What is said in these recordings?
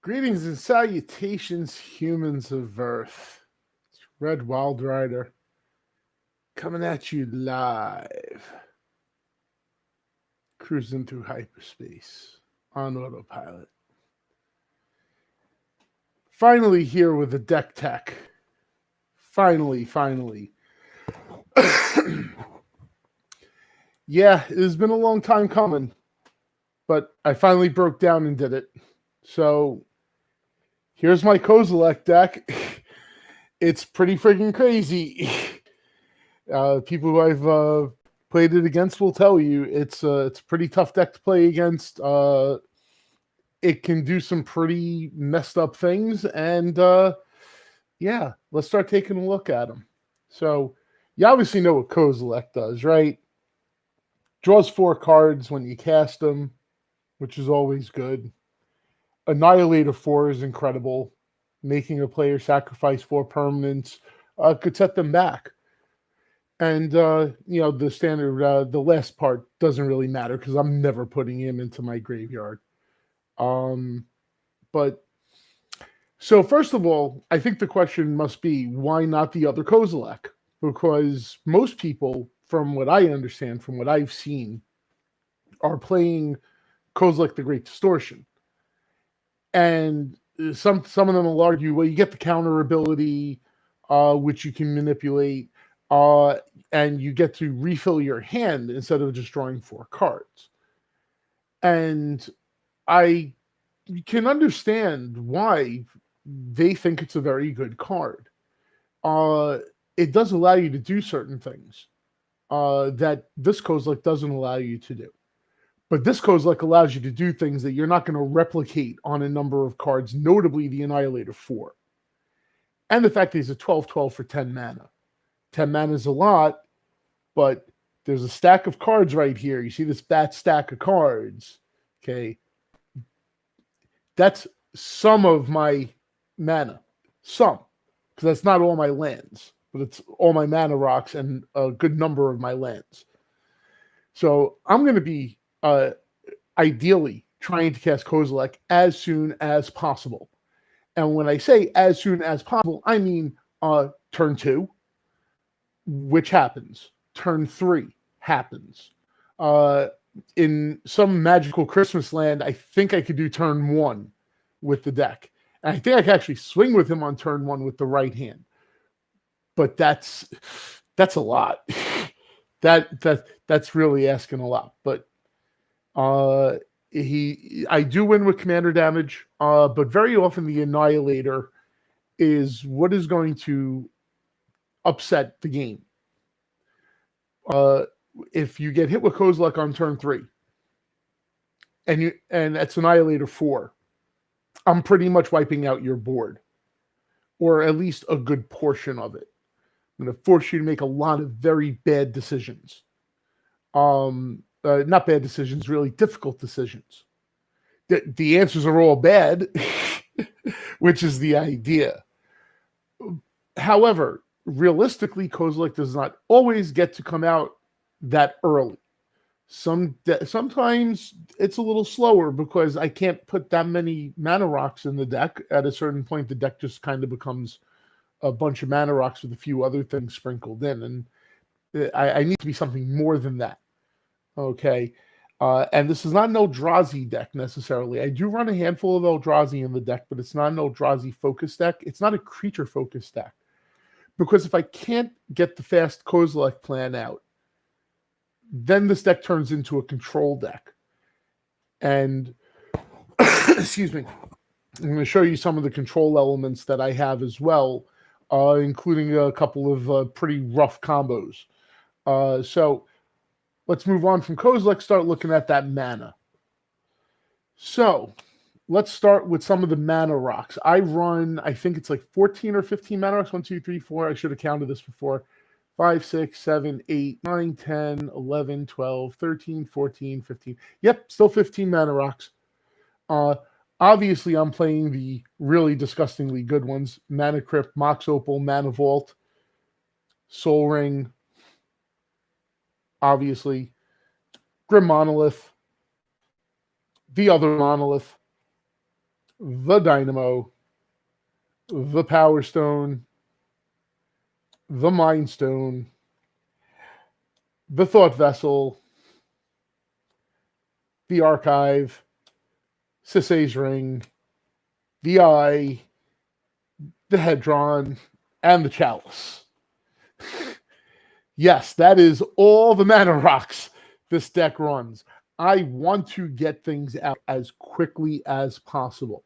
Greetings and salutations, humans of Earth. It's Red Wild Rider coming at you live, cruising through hyperspace on autopilot. Finally here with the deck tech. Finally. Yeah, it has been a long time coming, but I finally broke down and did it. So here's my Kozilek deck. It's pretty freaking crazy. People who I've played it against will tell you it's a pretty tough deck to play against. It can do some pretty messed up things, and yeah, let's start taking a look at them. So you obviously know what Kozilek does, right? Draws 4 cards when you cast them, which is always good. Annihilator 4 is incredible. Making a player sacrifice 4 permanents could set them back. And, the standard, the last part doesn't really matter because I'm never putting him into my graveyard. But so first of all, I think the question must be, why not the other Kozilek? Because most people, from what I understand, from what I've seen, are playing Kozilek the Great Distortion. And some of them will argue, well, you get the counter ability, which you can manipulate, and you get to refill your hand instead of just drawing 4 cards. And I can understand why they think it's a very good card. It does allow you to do certain things that this Kozilek doesn't allow you to do. But this Kozilek allows you to do things that you're not going to replicate on a number of cards, notably the Annihilator 4. And the fact that he's a 12/12 for 10 mana. 10 mana is a lot, but there's a stack of cards right here. You see this fat stack of cards, okay? That's some of my mana. Some, because that's not all my lands, but it's all my mana rocks and a good number of my lands. So I'm going to be ideally trying to cast Kozilek as soon as possible. And when I say as soon as possible, I mean turn 2, which happens. Turn 3 happens. In some magical Christmas land, I think I could do turn 1 with the deck. And I think I can actually swing with him on turn 1 with the right hand. But that's a lot. That's really asking a lot. But I do win with commander damage, but very often the Annihilator is what is going to upset the game. If you get hit with Kozilek on turn 3, and that's Annihilator 4, I'm pretty much wiping out your board, or at least a good portion of it. I'm going to force you to make a lot of very bad decisions. Not bad decisions, really difficult decisions. The answers are all bad, which is the idea. However, realistically, Kozilek does not always get to come out that early. Sometimes it's a little slower because I can't put that many mana rocks in the deck. At a certain point, the deck just kind of becomes a bunch of mana rocks with a few other things sprinkled in. And I need to be something more than that. Okay. And this is not an Eldrazi deck necessarily. I do run a handful of Eldrazi in the deck, but it's not an Eldrazi focus deck. It's not a creature focus deck. Because if I can't get the fast Kozilek plan out, then this deck turns into a control deck. And excuse me, I'm going to show you some of the control elements that I have as well, including a couple of pretty rough combos. So let's move on from Kozilek, start looking at that mana. So let's start with some of the mana rocks. I run, I think it's like 14 or 15 mana rocks. 1, 2, 3, 4. I should have counted this before. 5, 6, 7, 8, 9, 10, 11, 12, 13, 14, 15. Yep, still 15 mana rocks. Obviously, I'm playing the really disgustingly good ones. Mana Crypt, Mox Opal, Mana Vault, Soul Ring, obviously, Grim Monolith, the other Monolith, the Dynamo, the Power Stone, the Mind Stone, the Thought Vessel, the Archive, Sisay's Ring, the Eye, the Hedron, and the Chalice. Yes, that is all the mana rocks this deck runs. I want to get things out as quickly as possible.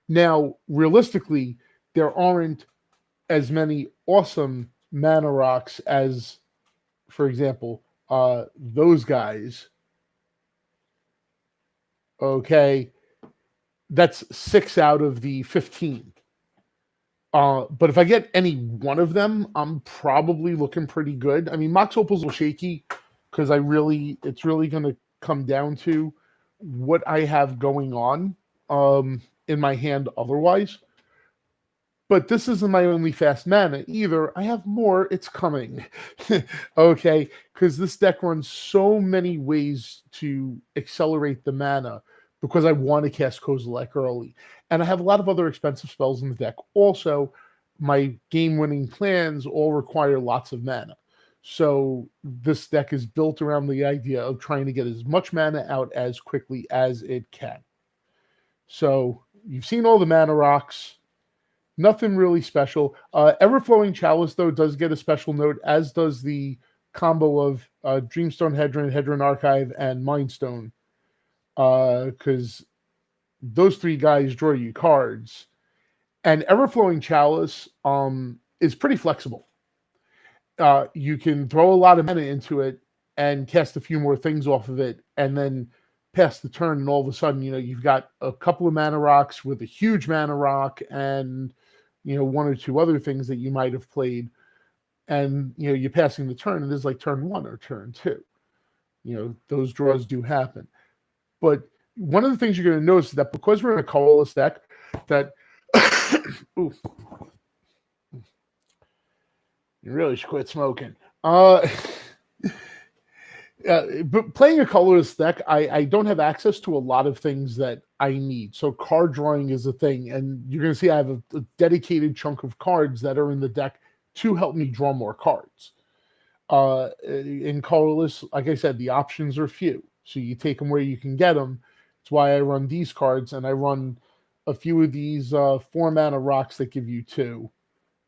Now, realistically, there aren't as many awesome mana rocks as, for example, those guys. Okay, that's 6 out of the 15. But if I get any one of them, I'm probably looking pretty good. I mean, Mox Opal's a little shaky because it's really going to come down to what I have going on in my hand otherwise. But this isn't my only fast mana either. I have more. It's coming. Okay, because this deck runs so many ways to accelerate the mana because I want to cast Kozilek early. And I have a lot of other expensive spells in the deck. Also, my game-winning plans all require lots of mana. So this deck is built around the idea of trying to get as much mana out as quickly as it can. So you've seen all the mana rocks. Nothing really special. Everflowing Chalice, though, does get a special note, as does the combo of Dreamstone Hedron, Hedron Archive, and Mindstone. Because those three guys draw you cards. And Everflowing Chalice is pretty flexible. You can throw a lot of mana into it and cast a few more things off of it, and then pass the turn, and all of a sudden, you've got a couple of mana rocks with a huge mana rock and, one or two other things that you might have played. And, you're passing the turn, and it's like turn 1 or turn 2. Those draws do happen. But one of the things you're going to notice is that because we're in a colorless deck, that ooh, you really should quit smoking. But playing a colorless deck, I don't have access to a lot of things that I need. So card drawing is a thing, and you're going to see I have a dedicated chunk of cards that are in the deck to help me draw more cards. In colorless, like I said, the options are few, so you take them where you can get them. That's why I run these cards, and I run a few of these 4 mana rocks that give you 2.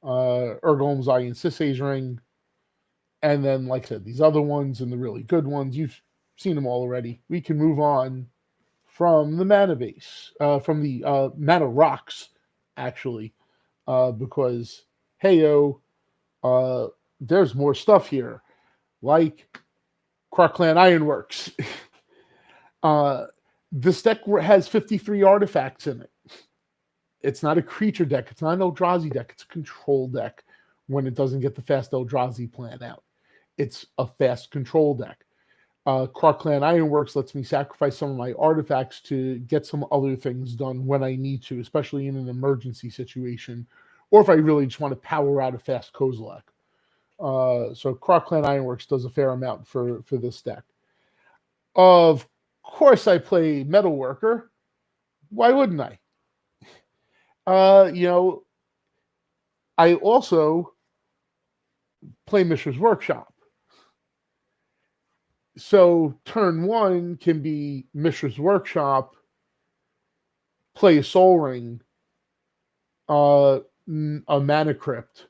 Urgolm's Eye and Sisay's Ring. And then, like I said, these other ones and the really good ones, you've seen them all already. We can move on from the mana base, from the mana rocks, actually, because, heyo, there's more stuff here, like Krark-Clan Ironworks. This deck has 53 artifacts in it. It's not a creature deck. It's not an Eldrazi deck. It's a control deck when it doesn't get the fast Eldrazi plan out. It's a fast control deck. Krark-Clan Ironworks lets me sacrifice some of my artifacts to get some other things done when I need to, especially in an emergency situation, or if I really just want to power out a fast Kozilek. So Krark-Clan Ironworks does a fair amount for this deck. Of course, I play Metalworker. Why wouldn't I? I also play Mishra's Workshop. So turn 1 can be Mishra's Workshop, play a Soul Ring, a Mana Crypt,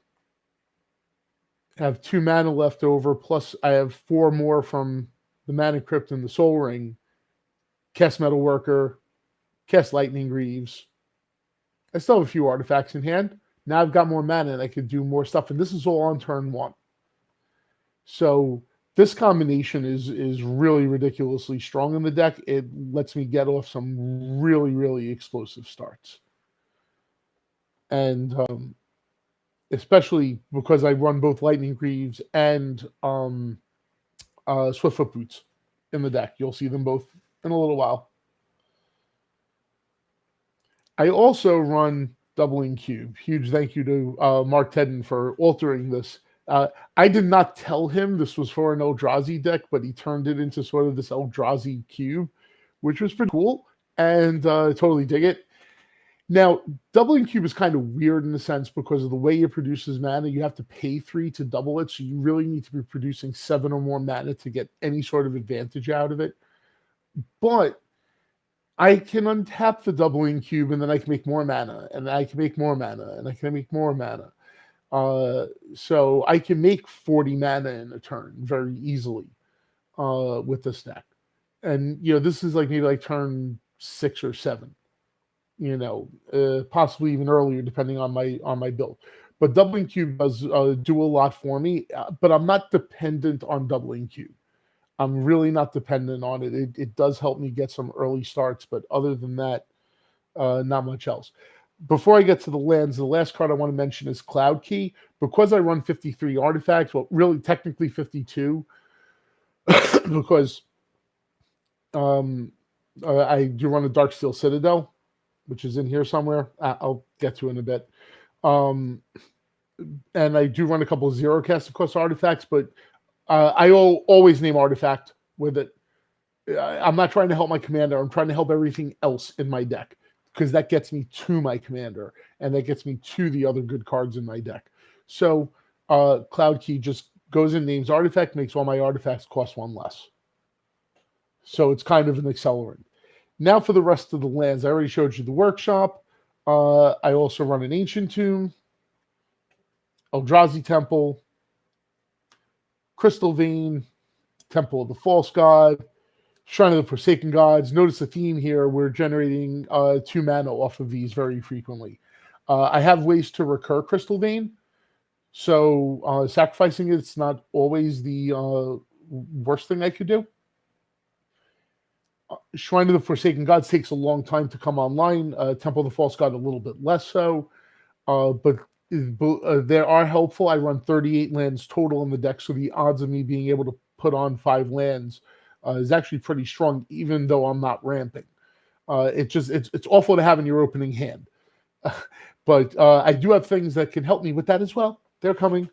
have 2 mana left over, plus I have 4 more from the Mana Crypt and the Soul Ring, cast Metalworker, cast Lightning Greaves. I still have a few artifacts in hand. Now I've got more mana and I can do more stuff. And this is all on turn 1. So this combination is really ridiculously strong in the deck. It lets me get off some really, really explosive starts. And especially because I run both Lightning Greaves and Swiftfoot Boots in the deck. You'll see them both in a little while. I also run Doubling Cube. Huge thank you to Mark Tedden for altering this. I did not tell him this was for an Eldrazi deck, but he turned it into sort of this Eldrazi cube, which was pretty cool, and I totally dig it. Now, doubling cube is kind of weird in a sense because of the way it produces mana. You have to pay 3 to double it, so you really need to be producing 7 or more mana to get any sort of advantage out of it. But I can untap the doubling cube, and then I can make more mana, and I can make more mana, and I can make more mana. So I can make 40 mana in a turn very easily with this deck. And, this is like maybe like turn 6 or 7. Possibly even earlier, depending on my build. But doubling cube does do a lot for me, but I'm not dependent on doubling cube. I'm really not dependent on it. It does help me get some early starts, but other than that, not much else. Before I get to the lands, the last card I want to mention is Cloud Key. Because I run 53 artifacts, well, really technically 52, because I do run a Darksteel Citadel, which is in here somewhere. I'll get to it in a bit. And I do run a couple of zero cast across artifacts, but I always name artifact with it. I'm not trying to help my commander. I'm trying to help everything else in my deck, because that gets me to my commander, and that gets me to the other good cards in my deck. So Cloud Key just goes in, names artifact, makes all my artifacts cost 1 less. So it's kind of an accelerant. Now for the rest of the lands. I already showed you the workshop. I also run an Ancient Tomb, Eldrazi Temple, Crystal Vein, Temple of the False God, Shrine of the Forsaken Gods. Notice the theme here. We're generating 2 mana off of these very frequently. I have ways to recur Crystal Vein, so sacrificing it's not always the worst thing I could do. Shrine of the Forsaken Gods takes a long time to come online. Temple of the False God a little bit less so, but they are helpful. I run 38 lands total in the deck, so the odds of me being able to put on 5 lands is actually pretty strong, even though I'm not ramping. It's awful to have in your opening hand, but I do have things that can help me with that as well. They're coming.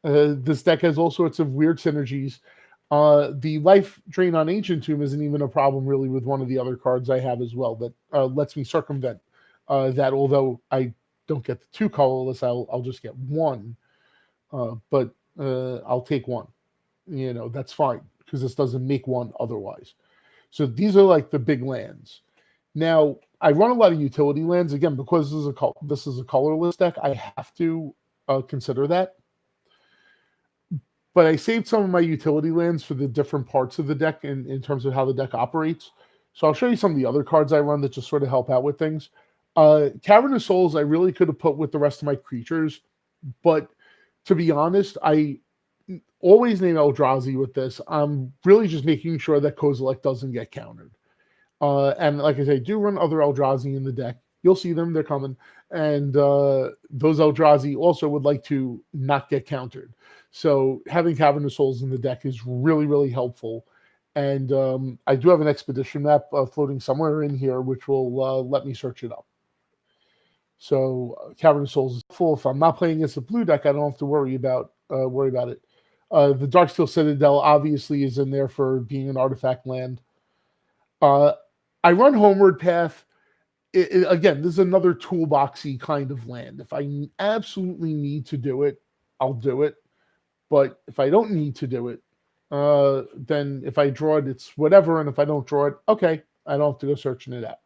This deck has all sorts of weird synergies. The life drain on Ancient Tomb isn't even a problem really with one of the other cards I have as well that lets me circumvent that. Although I don't get the 2 colorless, I'll just get 1, but I'll take 1. That's fine because this doesn't make 1 otherwise. So these are like the big lands. Now I run a lot of utility lands again because this is a colorless deck. I have to consider that. But I saved some of my utility lands for the different parts of the deck in terms of how the deck operates. So I'll show you some of the other cards I run that just sort of help out with things. Cavern of Souls I really could have put with the rest of my creatures, but to be honest, I always name Eldrazi with this. I'm really just making sure that Kozilek doesn't get countered. And like I say, I do run other Eldrazi in the deck. You'll see them, they're coming. And those Eldrazi also would like to not get countered. So having Cavern of Souls in the deck is really, really helpful. And I do have an expedition map floating somewhere in here, which will let me search it up. So Cavern of Souls is full. If I'm not playing against a blue deck, I don't have to worry about it. The Darksteel Citadel obviously is in there for being an artifact land. I run Homeward Path. Again, this is another toolboxy kind of land. If I absolutely need to do it, I'll do it. But if I don't need to do it, then if I draw it, it's whatever. And if I don't draw it, okay, I don't have to go searching it out.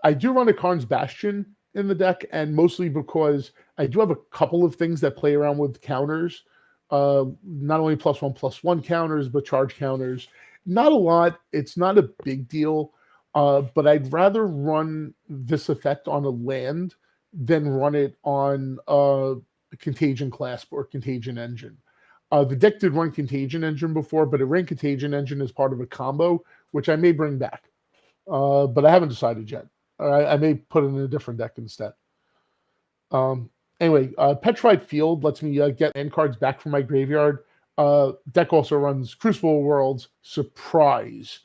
I do run a Karn's Bastion in the deck, and mostly because I do have a couple of things that play around with counters. Not only +1/+1 counters, but charge counters. Not a lot. It's not a big deal. But I'd rather run this effect on a land than run it on Contagion Clasp or Contagion Engine. The deck did run Contagion Engine before, but it ran Contagion Engine as part of a combo, which I may bring back. But I haven't decided yet. I may put it in a different deck instead. Anyway, Petrified Field lets me get end cards back from my graveyard. Deck also runs Crucible Worlds Surprise.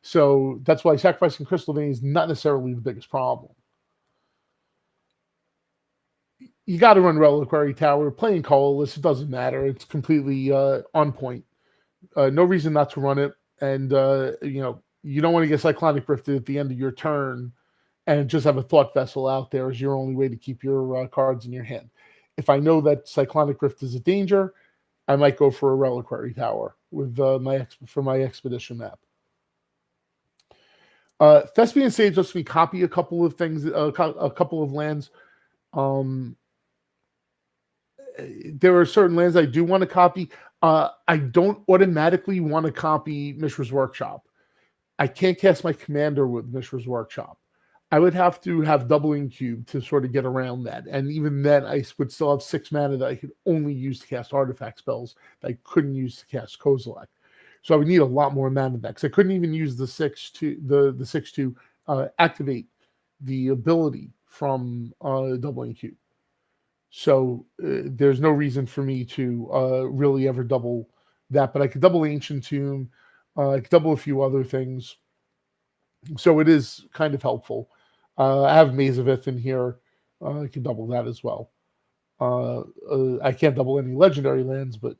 So that's why sacrificing Crystal Vein is not necessarily the biggest problem. You got to run Reliquary Tower. Playing colorless, it doesn't matter. It's completely on point. No reason not to run it. And, You don't want to get Cyclonic Rifted at the end of your turn and just have a Thought Vessel out there as your only way to keep your cards in your hand. If I know that Cyclonic Rift is a danger, I might go for a Reliquary Tower with my Expedition map. Thespian Sage lets me copy a couple of things, a couple of lands. There are certain lands I do want to copy. I don't automatically want to copy Mishra's Workshop. I can't cast my commander with Mishra's Workshop. I would have to have Doubling Cube to sort of get around that. And even then, I would still have 6 mana that I could only use to cast artifact spells that I couldn't use to cast Kozilek. So I would need a lot more mana decks. I couldn't even use the 6 to activate the ability from Doubling Cube. So there's no reason for me to really ever double that. But I could double Ancient Tomb. I could double a few other things. So it is kind of helpful. I have Maze of Ith in here. I can double that as well. I can't double any legendary lands, but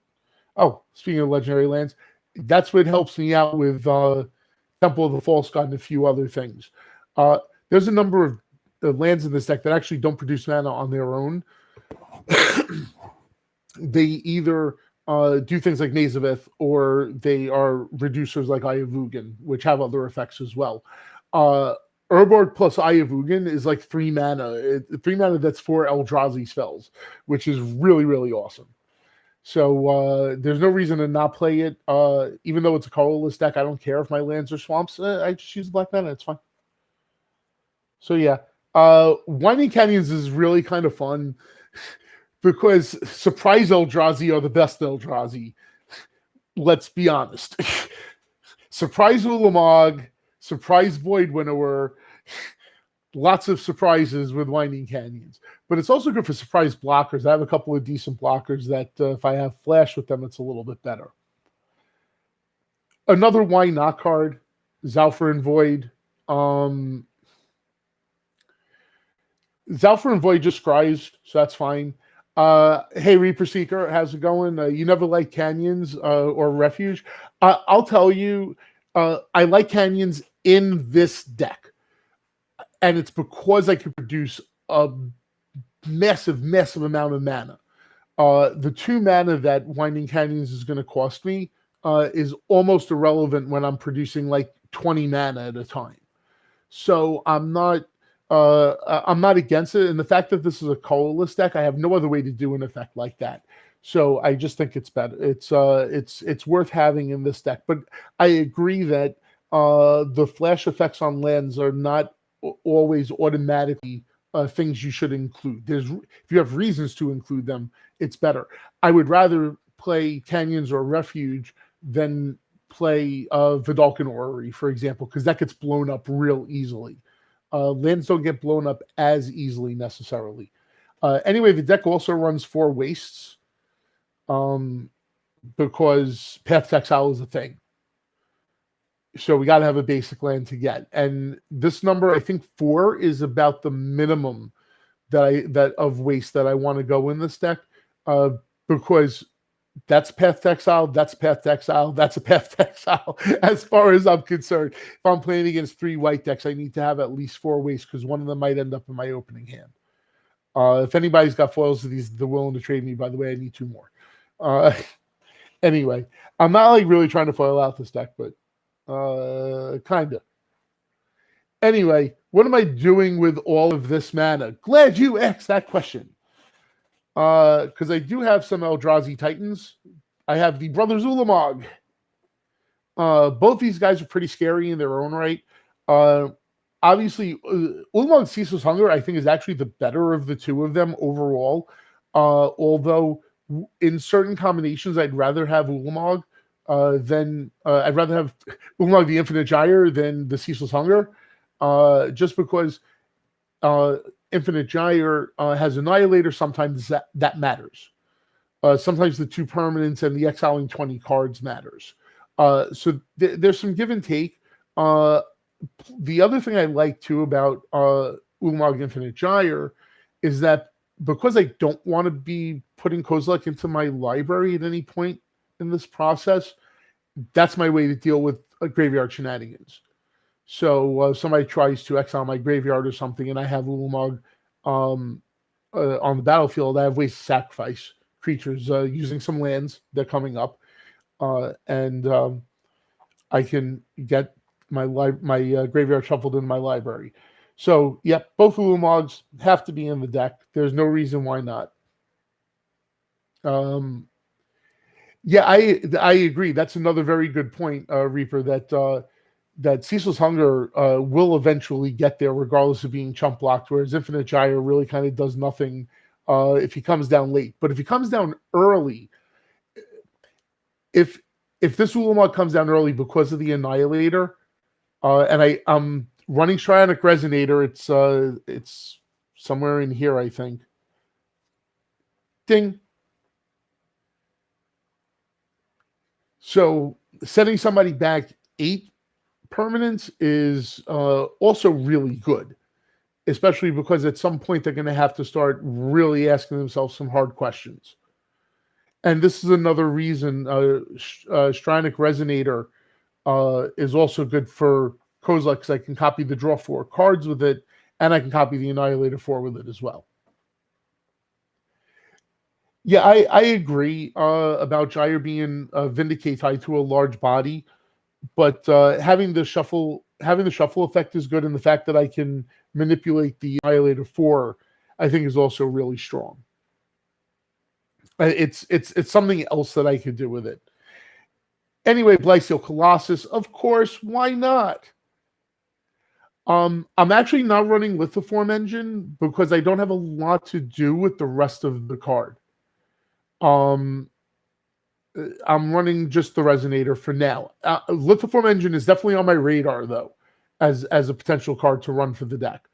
speaking of legendary lands, that's what helps me out with Temple of the False God and a few other things. There's a number of lands in this deck that actually don't produce mana on their own. They either do things like Maze of Ith, or they are reducers like Eye of Ugin, which have other effects as well. Urborg plus Eye of Ugin is like 3 mana. 3 mana that's 4 Eldrazi spells, which is really, really awesome. So there's no reason to not play it. Even though it's a colorless deck, I don't care if my lands are swamps. I just use black mana. It's fine. So yeah, Winding Canyons is really kind of fun because Surprise Eldrazi are the best Eldrazi. Let's be honest. Surprise Ulamog, Surprise Void Winnower, lots of surprises with Winding Canyons. But it's also good for surprise blockers. I have a couple of decent blockers that if I have Flash with them, it's a little bit better. Another Why Not card, Zalfir Void. Zalfir Void just scries, so that's fine. Hey, Reaper Seeker, how's it going? You never like Canyons or Refuge? I'll tell you, I like Canyons in this deck. And it's because I can produce a massive, massive amount of mana. The 2 mana that Winding Canyons is going to cost me is almost irrelevant when I'm producing like 20 mana at a time. So I'm not against it. And the fact that this is a colorless deck, I have no other way to do an effect like that. So I just think it's better. It's worth having in this deck. But I agree that the flash effects on lands are not always automatically things you should include. If you have reasons to include them, it's better. I would rather play Canyons or Refuge than play Vidalcan Orrery, for example, because that gets blown up real easily. Lands don't get blown up as easily necessarily. Anyway, the deck also runs 4 wastes because Path to Exile is a thing. So we got to have a basic land to get. And this number, I think 4 is about the minimum that of waste that I want to go in this deck, because that's Path to Exile, that's Path to Exile, that's a Path to Exile, as far as I'm concerned. If I'm playing against 3 white decks, I need to have at least 4 wastes, because one of them might end up in my opening hand. If anybody's got foils of these, they're willing to trade me. By the way, I need 2 more. Anyway, I'm not like really trying to foil out this deck, but kind of. Anyway, what am I doing with all of this mana? Glad you asked that question. Because I do have some Eldrazi Titans. I have the Brothers Ulamog. Both these guys are pretty scary in their own right. Obviously, Ulamog Ceaseless Hunger, I think, is actually the better of the 2 of them overall. Although in certain combinations, I'd rather have Ulamog than I'd rather have Ulamog the Infinite Gyre than the Ceaseless Hunger, just because Infinite Gyre has Annihilator. Sometimes that matters. Sometimes the 2 permanents and the exiling 20 cards matters. So there's some give and take. The other thing I like too about Ulamog Infinite Gyre is that because I don't want to be putting Kozilek into my library at any point in this process, that's my way to deal with graveyard shenanigans. So somebody tries to exile my graveyard or something, and I have Ulamog on the battlefield. I have ways to sacrifice creatures using some lands. They're coming up, and I can get my graveyard shuffled into my library. So, yep, both Ulamogs have to be in the deck. There's no reason why not. Yeah, I agree. That's another very good point, Reaper. That Ceaseless Hunger will eventually get there, regardless of being chump blocked. Whereas Infinite Gyre really kind of does nothing if he comes down late. But if he comes down early, if this Ulamog comes down early because of the Annihilator, and I'm running Strionic Resonator, it's somewhere in here, I think. Ding. So setting somebody back 8 permanents is also really good, especially because at some point they're going to have to start really asking themselves some hard questions. And this is another reason Strionic Resonator is also good for Kozilek, because I can copy the draw 4 cards with it, and I can copy the Annihilator 4 with it as well. Yeah, I agree about Gyre being Vindicate tied to a large body, but having the shuffle effect is good, and the fact that I can manipulate the Annihilator 4, I think, is also really strong. It's something else that I could do with it. Anyway, Blightsteel Colossus, of course, why not? I'm actually not running Lithoform Engine because I don't have a lot to do with the rest of the card. I'm running just the Resonator for now. Lithoform Engine is definitely on my radar, though, as a potential card to run for the deck.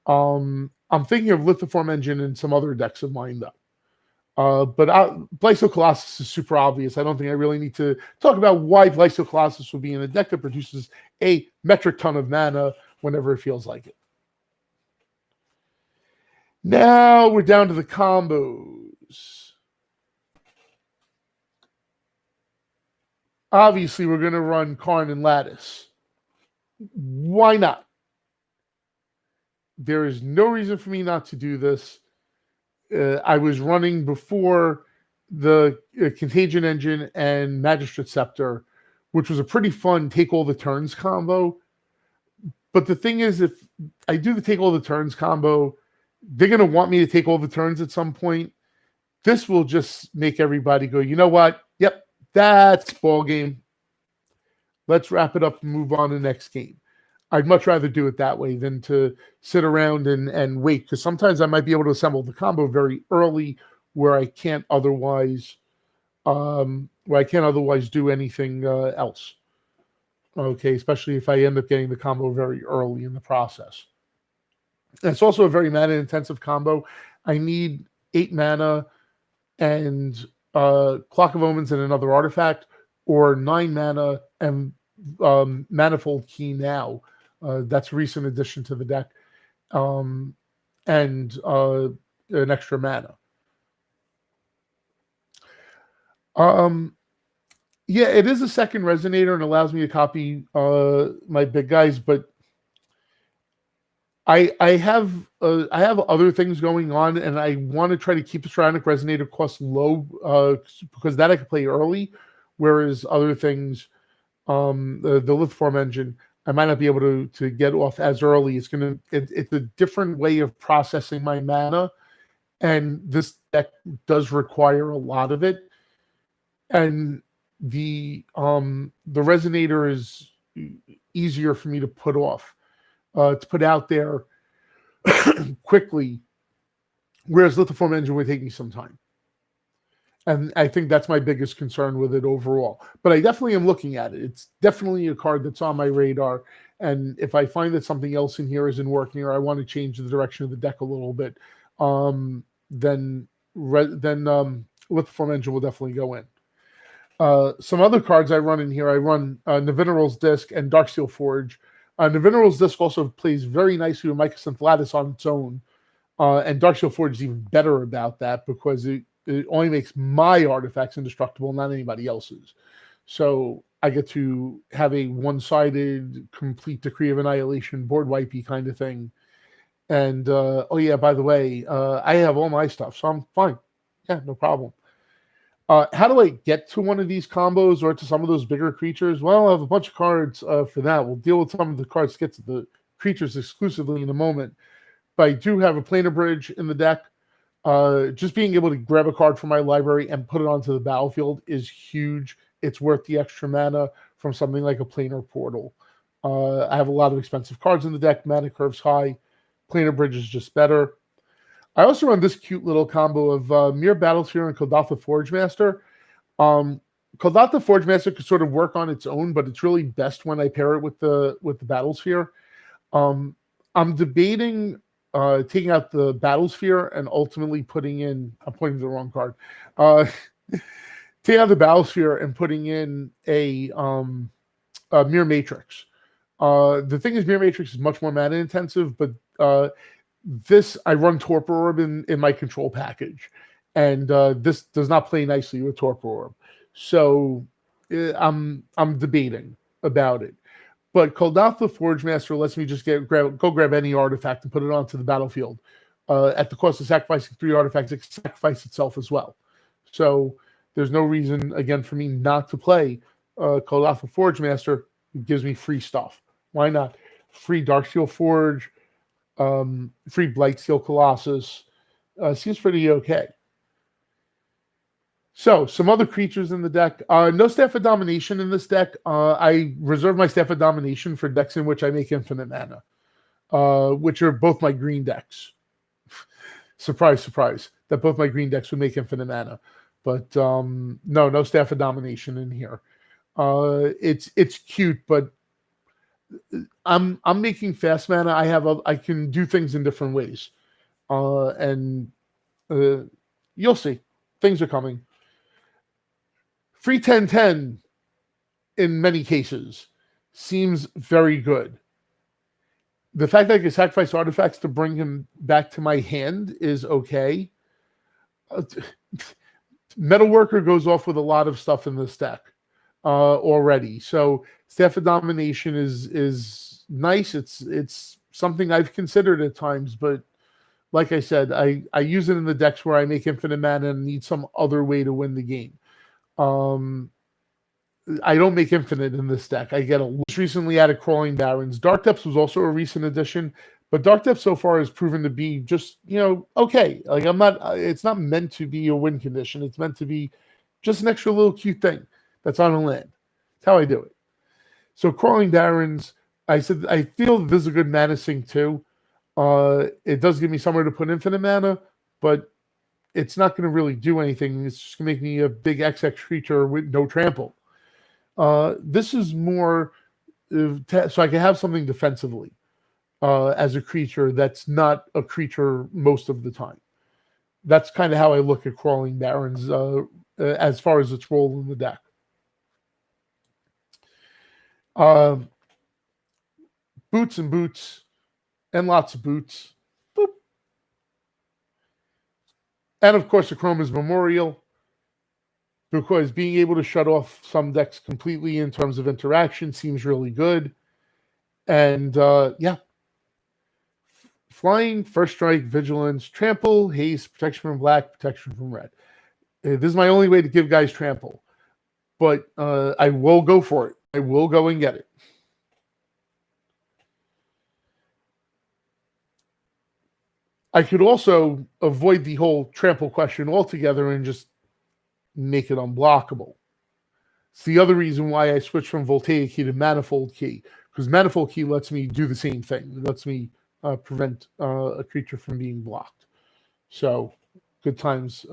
I'm thinking of Lithoform Engine in some other decks of mine, though. But Blightsteel Colossus is super obvious. I don't think I really need to talk about why Blightsteel Colossus would be in a deck that produces a metric ton of mana whenever it feels like it. Now we're down to the combos. Obviously, we're going to run Karn and Lattice. Why not? There is no reason for me not to do this. I was running before the Contagion Engine and Magistrate Scepter, which was a pretty fun take all the turns combo. But the thing is, if I do the take all the turns combo, they're going to want me to take all the turns at some point. This will just make everybody go, you know what? Yep, that's ball game. Let's wrap it up and move on to the next game. I'd much rather do it that way than to sit around and wait, because sometimes I might be able to assemble the combo very early where I can't otherwise do anything else. Okay, especially if I end up getting the combo very early in the process. And it's also a very mana-intensive combo. I need 8 mana and Clock of Omens and another artifact, or 9 mana and Manifold Key now. That's a recent addition to the deck, and an extra mana. Yeah, it is a second Resonator and allows me to copy my big guys, but I have other things going on, and I want to try to keep the Strionic Resonator cost low because that I can play early, whereas other things, the Lithoform Engine, I might not be able to get off as early. It's a different way of processing my mana, and this deck does require a lot of it. And the Resonator is easier for me to put off, to put out there quickly, whereas Lithoform Engine would take me some time. And I think that's my biggest concern with it overall. But I definitely am looking at it. It's definitely a card that's on my radar. And if I find that something else in here isn't working, or I want to change the direction of the deck a little bit, then Lithoform Engine will definitely go in. Some other cards I run in here, I run Navineral's Disc and Darksteel Forge. Navineral's Disc also plays very nicely with Mycosynth Lattice on its own. And Darksteel Forge is even better about that because it only makes my artifacts indestructible, not anybody else's. So I get to have a one-sided complete Decree of Annihilation board wipey kind of thing. And oh yeah, by the way, I have all my stuff, so I'm fine. Yeah, no problem. How do I get to one of these combos or to some of those bigger creatures? Well, I have a bunch of cards for that. We'll deal with some of the cards to get to the creatures exclusively in a moment. But I do have a Planar Bridge in the deck. Just being able to grab a card from my library and put it onto the battlefield is huge. It's worth the extra mana from something like a Planar Portal. I have a lot of expensive cards in the deck. Mana curve's high. Planar Bridge is just better. I also run this cute little combo of Mere Battlesphere and Kodaltha Forgemaster. Kodaltha Forgemaster could sort of work on its own, but it's really best when I pair it with the Battlesphere. I'm debating taking out the Battlesphere and ultimately putting in. I'm pointing to the wrong card. Taking out the Battlesphere and putting in a Mirror Matrix. The thing is, Mirror Matrix is much more mana intensive, but this I run Torpor Orb in my control package, and this does not play nicely with Torpor Orb. So I'm debating about it. But Kodaltha Forgemaster lets me just go grab any artifact and put it onto the battlefield. At the cost of sacrificing 3 artifacts, it can sacrifice itself as well. So there's no reason, again, for me not to play Kodaltha Forgemaster. It gives me free stuff. Why not? Free Darksteel Forge, free Blightsteel Colossus. Seems pretty okay. So, some other creatures in the deck. No Staff of Domination in this deck. I reserve my Staff of Domination for decks in which I make infinite mana, which are both my green decks. Surprise, surprise, that both my green decks would make infinite mana. But no Staff of Domination in here. It's cute, but I'm making fast mana. I can do things in different ways, and you'll see. Things are coming. Free 10/10 in many cases seems very good. The fact that I can sacrifice artifacts to bring him back to my hand is okay. Metalworker goes off with a lot of stuff in this deck already. So Staff of Domination is nice. It's something I've considered at times, but like I said, I use it in the decks where I make infinite mana and need some other way to win the game. I don't make infinite in this deck. I get recently added Crawling Barrens. Dark Depths was also a recent addition, but Dark Depths so far has proven to be just, okay. Like it's not meant to be a win condition. It's meant to be just an extra little cute thing that's on a land. That's how I do it. So Crawling Barrens, I said, I feel this is a good mana sink too. It does give me somewhere to put infinite mana, but it's not going to really do anything. It's just going to make me a big XX creature with no trample. This is more so I can have something defensively as a creature that's not a creature most of the time. That's kind of how I look at Crawling Barrens as far as its role in the deck. Boots and boots and lots of boots. Boop. And of course, the Chroma's Memorial, because being able to shut off some decks completely in terms of interaction seems really good. And yeah. Flying, First Strike, Vigilance, Trample, Haste, Protection from Black, Protection from Red. This is my only way to give guys Trample. But I will go for it. I will go and get it. I could also avoid the whole trample question altogether and just make it unblockable. It's the other reason why I switched from Voltaic Key to Manifold Key, because Manifold Key lets me do the same thing. It lets me prevent a creature from being blocked. So, good times.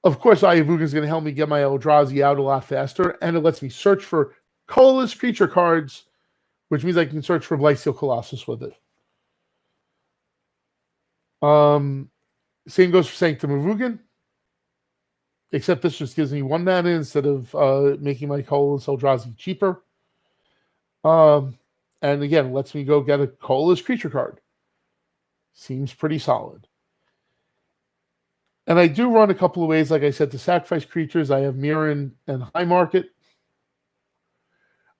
Of course, Ayavuga is going to help me get my Eldrazi out a lot faster, and it lets me search for colorless creature cards, which means I can search for Blightsteel Colossus with it. Same goes for Sanctum of Ugin, except this just gives me 1 mana instead of making my colorless Eldrazi cheaper. And again, lets me go get a colorless creature card. Seems pretty solid. And I do run a couple of ways, like I said, to sacrifice creatures. I have Mirren and High Market.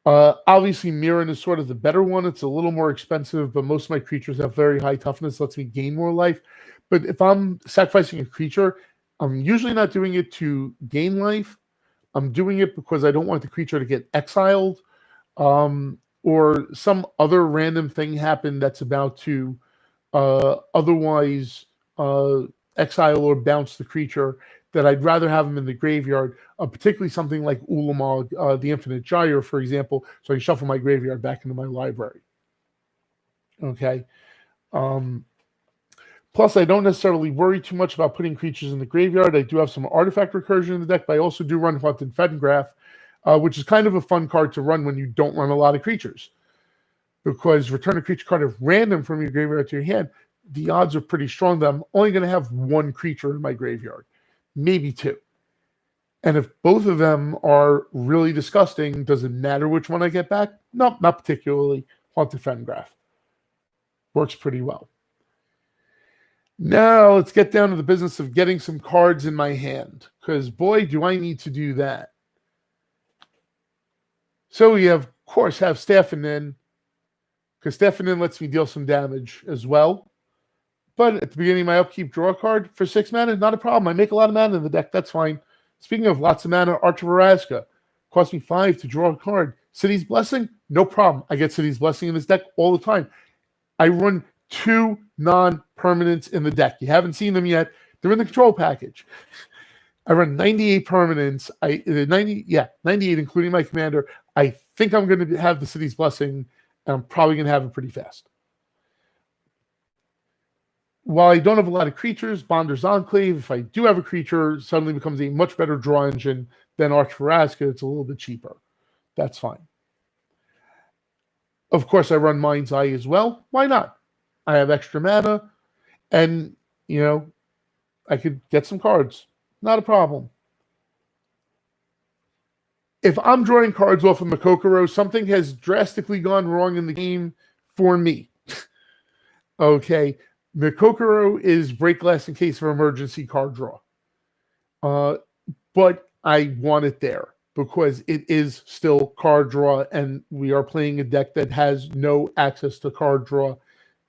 Obviously, Mirren is sort of the better one. It's a little more expensive, but most of my creatures have very high toughness, lets me gain more life. But if I'm sacrificing a creature, I'm usually not doing it to gain life. I'm doing it because I don't want the creature to get exiled, or some other random thing happen that's about to otherwise exile or bounce the creature, that I'd rather have them in the graveyard, particularly something like Ulamog, the Infinite Gyre, for example, so I can shuffle my graveyard back into my library. Okay. Plus, I don't necessarily worry too much about putting creatures in the graveyard. I do have some artifact recursion in the deck, but I also do run Haunted Fengraf, which is kind of a fun card to run when you don't run a lot of creatures. Because return a creature card at random from your graveyard to your hand, the odds are pretty strong that I'm only going to have one creature in my graveyard, maybe two. And if both of them are really disgusting, does it matter which one I get back? No, not particularly. Haunted Fengraf works pretty well. Now let's get down to the business of getting some cards in my hand, because boy, do I need to do that. So we of course have Steffanin, because Steffanin lets me deal some damage as well. But at the beginning of my upkeep, draw a card for 6 mana, not a problem. I make a lot of mana in the deck, that's fine. Speaking of lots of mana, Arch of Vraska cost me 5 to draw a card. City's Blessing, no problem. I get City's Blessing in this deck all the time. I run 2 non-permanents in the deck. You haven't seen them yet. They're in the control package. I run 98 permanents. 98, including my commander. I think I'm going to have the City's Blessing, and I'm probably going to have it pretty fast. While I don't have a lot of creatures, Bonder's Enclave, if I do have a creature, suddenly becomes a much better draw engine than Arch of Vraska. It's a little bit cheaper. That's fine. Of course, I run Mind's Eye as well. Why not? I have extra mana, and, I could get some cards. Not a problem. If I'm drawing cards off of Makokoro, something has drastically gone wrong in the game for me. Okay. Makokoro is break glass in case of emergency card draw. But I want it there because it is still card draw, and we are playing a deck that has no access to card draw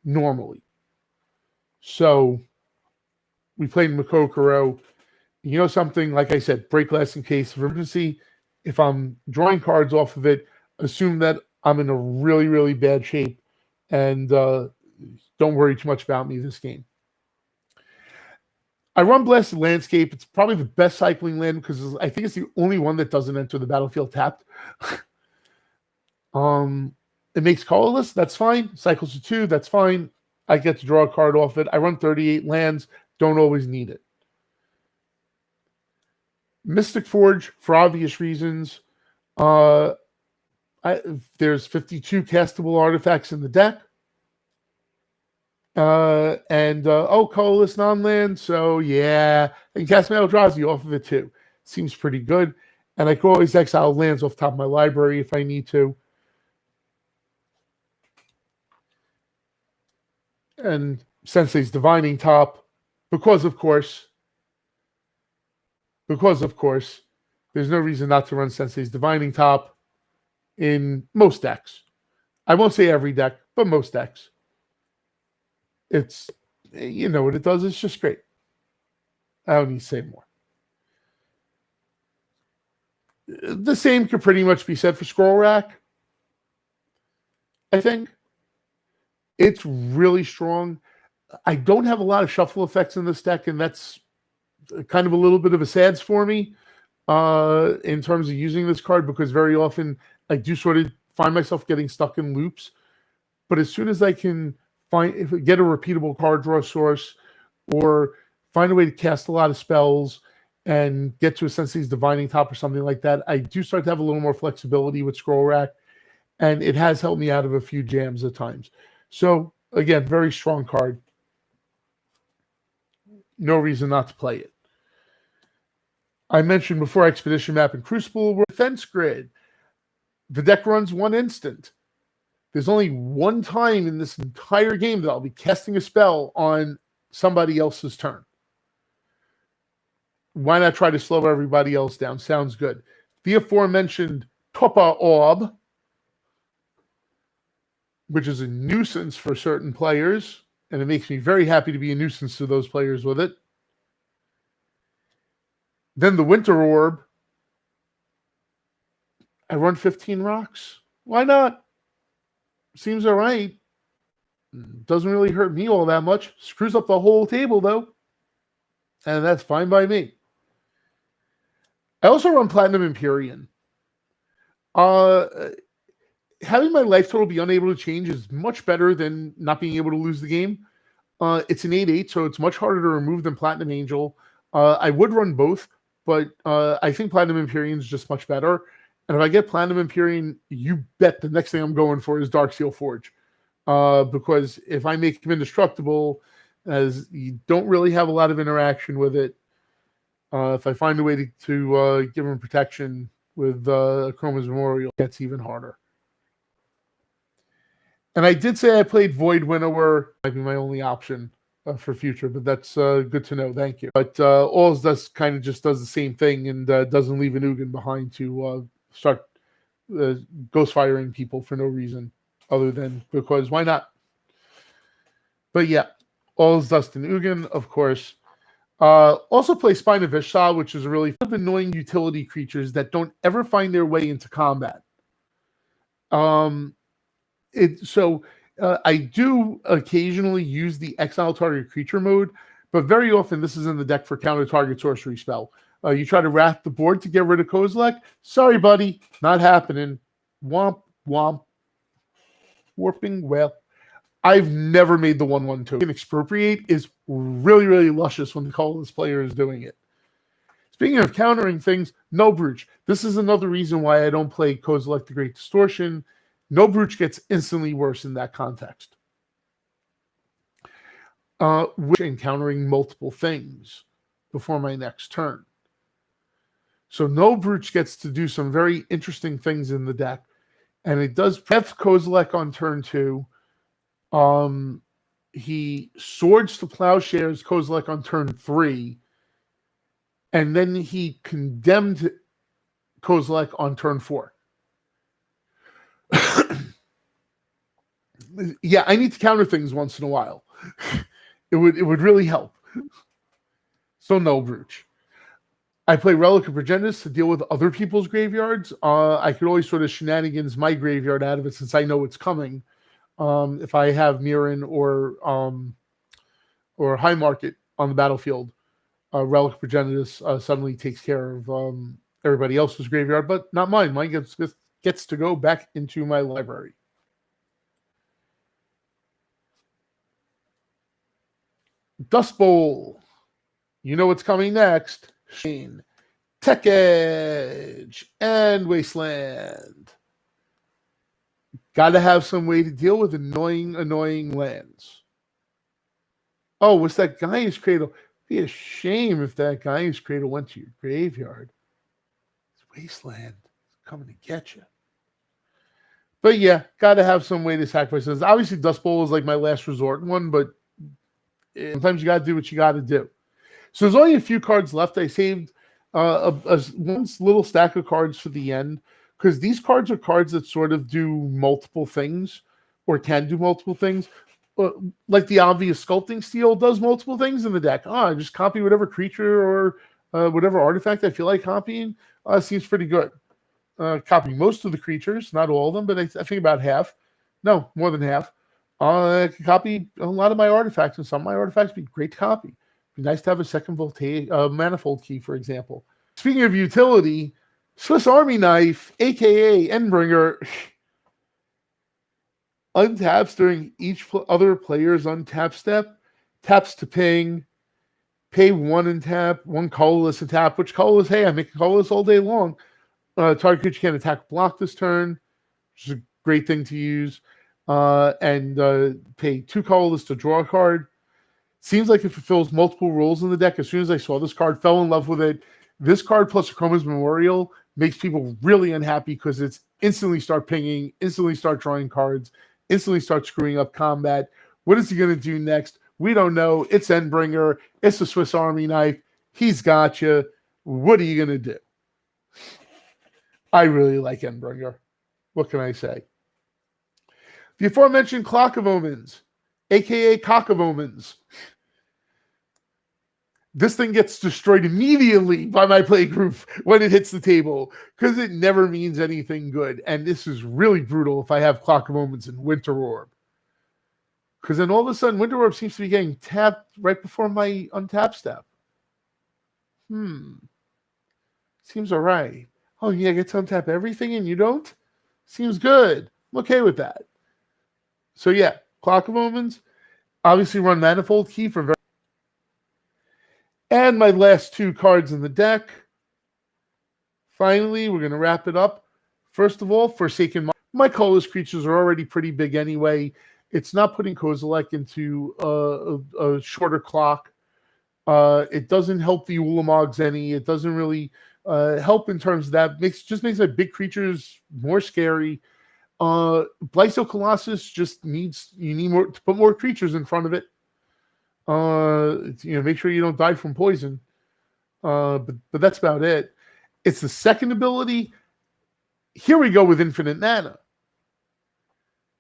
normally. So we played Makokoro. Something, like I said, break glass in case of emergency. If I'm drawing cards off of it, assume that I'm in a really, really bad shape, and don't worry too much about me this game. I run Blasted Landscape. It's probably the best cycling land because I think it's the only one that doesn't enter the battlefield tapped. It makes colorless. That's fine. Cycles to 2. That's fine. I get to draw a card off it. I run 38 lands. Don't always need it. Mystic Forge, for obvious reasons. There's 52 castable artifacts in the deck. Colorless non-land, so yeah, I can cast my Eldrazi off of it too. Seems pretty good. And I can always exile lands off the top of my library if I need to. And Sensei's Divining Top, because of course, there's no reason not to run Sensei's Divining Top in most decks. I won't say every deck, but most decks. It's, what it does, it's just great. I don't need to say more. The same could pretty much be said for Scroll Rack. I think it's really strong. I don't have a lot of shuffle effects in this deck, and that's kind of a little bit of a sads for me in terms of using this card, because very often I do sort of find myself getting stuck in loops. But as soon as I can get a repeatable card draw source, or find a way to cast a lot of spells and get to a Sensei's Divining Top or something like that, I do start to have a little more flexibility with Scroll Rack, and it has helped me out of a few jams at times. So again, very strong card. No reason not to play it. I mentioned before Expedition Map and Crucible were Defense Grid. The deck runs 1 instant. There's only one time in this entire game that I'll be casting a spell on somebody else's turn. why not try to slow everybody else down? Sounds good. The aforementioned Topa Orb, which is a nuisance for certain players, and it makes me very happy to be a nuisance to those players with it. Then the Winter Orb. I run 15 rocks. Why not? Seems all right. Doesn't really hurt me all that much. Screws up the whole table, though. And that's fine by me. I also run Platinum Empyrean. Having my life total be unable to change is much better than not being able to lose the game. It's an 8/8, so it's much harder to remove than Platinum Angel. I would run both, but I think Platinum Empyrean is just much better. And if I get Platinum Empyrean, you bet the next thing I'm going for is Darksteel Forge. Because if I make him indestructible, as you don't really have a lot of interaction with it, if I find a way to give him protection with Chroma's Memorial, it gets even harder. And I did say I played Void Winnower. Might be my only option for future, but that's good to know. Thank you. But Alls does kind of just does the same thing and doesn't leave an Ugin behind to start ghost firing people for no reason other than because why not? But yeah, Alls, Dust, and Ugin, of course. Also play Spine of Ishsal, which is a really annoying utility creatures that don't ever find their way into combat. I do occasionally use the exile target creature mode, but very often this is in the deck for counter target sorcery spell. You try to wrath the board to get rid of Kozilek. Sorry, buddy, not happening. Womp, womp. Warping Well. I've never made the 1/1/2. An Expropriate is really, really luscious when the colorless player is doing it. Speaking of countering things, No Brooch. This is another reason why I don't play Kozilek the Great Distortion. No Brooch gets instantly worse in that context. Which encountering multiple things before my next turn. So No Brooch gets to do some very interesting things in the deck. And it does F Kozilek on turn 2. He swords to Plowshares Kozilek on turn 3. And then he condemned Kozilek on turn 4. Yeah, I need to counter things once in a while. It would really help. So No Brooch. I play Relic of Progenitus to deal with other people's graveyards. I could always sort of shenanigans my graveyard out of it since I know it's coming. If I have Mirren or High Market on the battlefield, Relic of Progenitus suddenly takes care of everybody else's graveyard, but not mine. Mine gets to go back into my library. Dust Bowl. You know what's coming next. Shane, Tech Edge, and Wasteland. Got to have some way to deal with annoying lands. Oh, what's that Gaia's Cradle? It'd be a shame if that Gaia's Cradle went to your graveyard. It's Wasteland. It's coming to get you. But yeah, got to have some way to sacrifice this. Obviously, Dust Bowl is like my last resort one, but sometimes you got to do what you got to do. So there's only a few cards left. I saved one little stack of cards for the end because these cards are cards that sort of do multiple things or can do multiple things. Like the obvious Sculpting Steel does multiple things in the deck. I just copy whatever creature or whatever artifact I feel like copying. Seems pretty good. Copy most of the creatures, not all of them, but I think about half. No, more than half. I can copy a lot of my artifacts, and some of my artifacts would be great to copy. Be nice to have a second manifold key, for example. Speaking of utility, Swiss Army Knife, aka Endbringer, untaps during each other player's untap step, taps to ping, pay one and tap, one colorless and tap, which colorless, hey, I make a colorless all day long. Target creature can attack block this turn, which is a great thing to use. And pay 2 colorless to draw a card. Seems like it fulfills multiple roles in the deck. As soon as I saw this card, fell in love with it. This card plus Chroma's Memorial makes people really unhappy because it's instantly start pinging, instantly start drawing cards, instantly start screwing up combat. What is he going to do next? We don't know. It's Endbringer. It's a Swiss Army Knife. He's got you. What are you going to do? I really like Endbringer. What can I say? The aforementioned Clock of Omens, aka Cock of Omens. This thing gets destroyed immediately by my play group when it hits the table because it never means anything good. And this is really brutal if I have Clock of Omens and Winter Orb. Because then all of a sudden, Winter Orb seems to be getting tapped right before my untap step. Seems all right. Oh, yeah, I get to untap everything and you don't? Seems good. I'm okay with that. So, yeah, Clock of Omens. Obviously, run Manifold Key for very. And my last 2 cards in the deck. Finally, we're going to wrap it up. First of all, Forsaken. My colorless creatures are already pretty big anyway. It's not putting Kozilek into a shorter clock. It doesn't help the Ulamogs any. It doesn't really help in terms of that. Just makes my big creatures more scary. Blyso Colossus just you need more to put more creatures in front of it. Make sure you don't die from poison. But that's about it. It's the second ability. Here we go with infinite mana.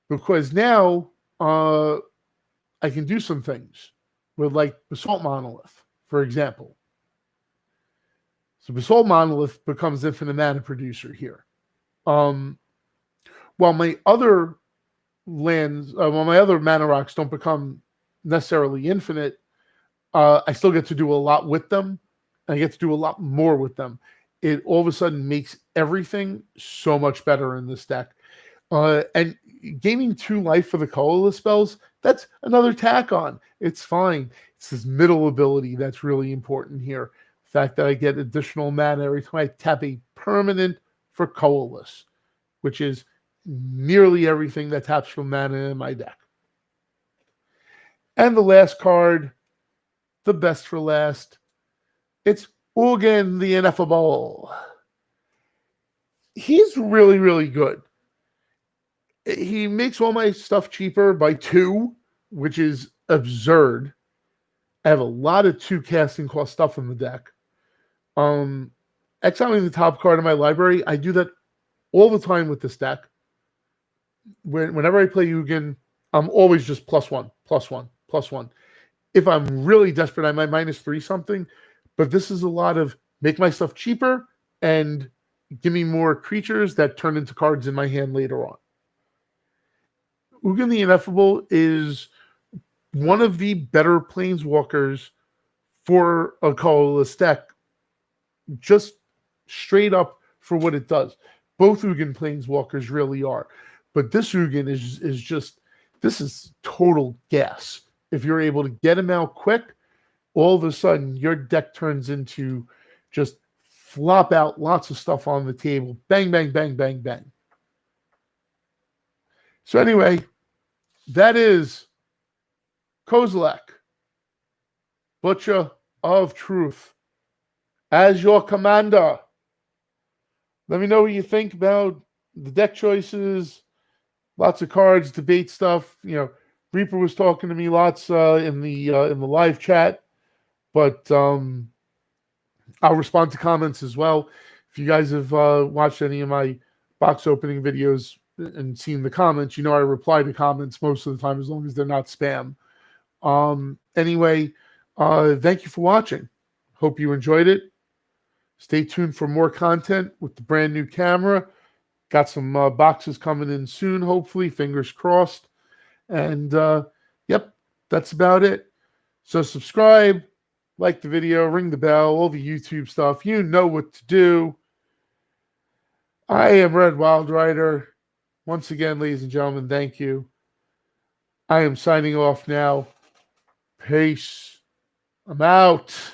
Because now I can do some things with like Basalt Monolith, for example. So Basalt Monolith becomes infinite mana producer here. While my other mana rocks don't become necessarily infinite, I still get to do a lot with them. I get to do a lot more with them. It all of a sudden makes everything so much better in this deck. And gaining 2 life for the colorless spells, that's another tack on. It's fine. It's this middle ability that's really important here. The fact that I get additional mana every time I tap a permanent for colorless, which is nearly everything that taps from mana in my deck. And the last card, the best for last, it's Ugin the Ineffable. He's really, really good. He makes all my stuff cheaper by 2, which is absurd. I have a lot of 2 casting cost stuff in the deck. Exiling the top card of my library, I do that all the time with this deck. Whenever I play Ugin, I'm always just +1, +1, +1. If I'm really desperate, I might -3 something. But this is a lot of make my stuff cheaper and give me more creatures that turn into cards in my hand later on. Ugin the Ineffable is one of the better planeswalkers for a colorless deck, just straight up for what it does. Both Ugin planeswalkers really are. But this Ugin this is total gas. If you're able to get him out quick, all of a sudden your deck turns into just flop out lots of stuff on the table. Bang, bang, bang, bang, bang. So anyway, that is Kozilek, Butcher of Truth, as your commander. Let me know what you think about the deck choices. Lots of cards, debate stuff. Reaper was talking to me lots in the live chat, but I'll respond to comments as well. If you guys have watched any of my box opening videos and seen the comments, I reply to comments most of the time as long as they're not spam. Anyway, thank you for watching. Hope you enjoyed it. Stay tuned for more content with the brand new camera. Got some boxes coming in soon, hopefully. Fingers crossed. And, yep, that's about it. So subscribe, like the video, ring the bell, all the YouTube stuff. You know what to do. I am Red Wild Rider. Once again, ladies and gentlemen, thank you. I am signing off now. Peace. I'm out.